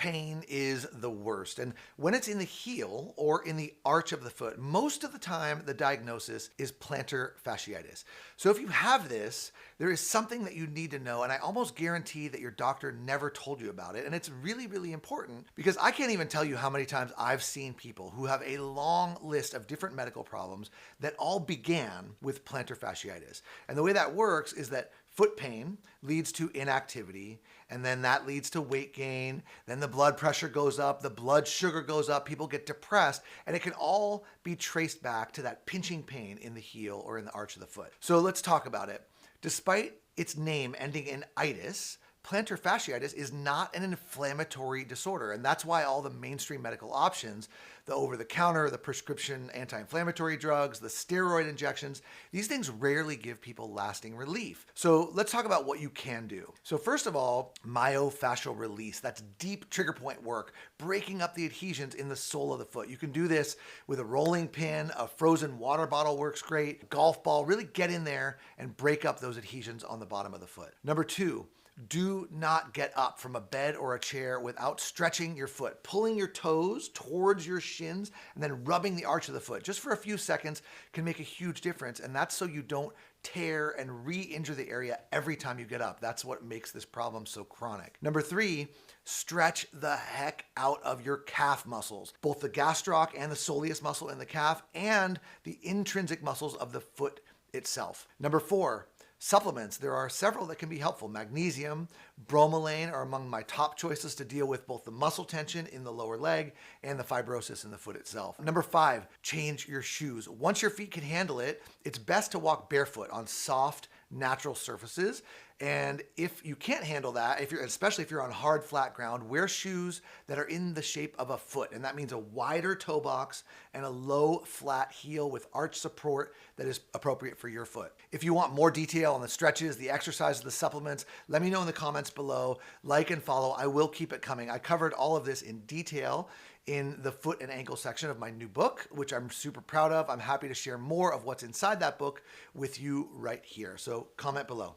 pain is the worst. And when it's in the heel or in the arch of the foot, most of the time the diagnosis is plantar fasciitis. So if you have this, there is something that you need to know, and I almost guarantee that your doctor never told you about it. And it's really, really important because I can't even tell you how many times I've seen people who have a long list of different medical problems that all began with plantar fasciitis. And the way that works is that foot pain leads to inactivity, and then that leads to weight gain. Then the blood pressure goes up, the blood sugar goes up, people get depressed, and it can all be traced back to that pinching pain in the heel or in the arch of the foot. So let's talk about it. Despite its name ending in itis, plantar fasciitis is not an inflammatory disorder, and that's why all the mainstream medical options, the over-the-counter, the prescription anti-inflammatory drugs, the steroid injections, these things rarely give people lasting relief. So let's talk about what you can do. So first of all, myofascial release. That's deep trigger point work, breaking up the adhesions in the sole of the foot. You can do this with a rolling pin, a frozen water bottle works great, golf ball. Really get in there and break up those adhesions on the bottom of the foot. Number two, do not get up from a bed or a chair without stretching your foot, pulling your toes towards your shins and then rubbing the arch of the foot just for a few seconds can make a huge difference. And that's so you don't tear and re-injure the area every time you get up. That's what makes this problem so chronic. Number three, stretch the heck out of your calf muscles, both the gastroc and the soleus muscle in the calf and the intrinsic muscles of the foot itself. Number four, supplements. There are several that can be helpful. Magnesium, bromelain are among my top choices to deal with both the muscle tension in the lower leg and the fibrosis in the foot itself. Number five, change your shoes. Once your feet can handle it, it's best to walk barefoot on soft, natural surfaces. And if you can't handle that, especially if you're on hard, flat ground, wear shoes that are in the shape of a foot. And that means a wider toe box and a low, flat heel with arch support that is appropriate for your foot. If you want more detail on the stretches, the exercises, the supplements, let me know in the comments below. Like and follow. I will keep it coming. I covered all of this in detail in the foot and ankle section of my new book, which I'm super proud of. I'm happy to share more of what's inside that book with you right here. So comment below.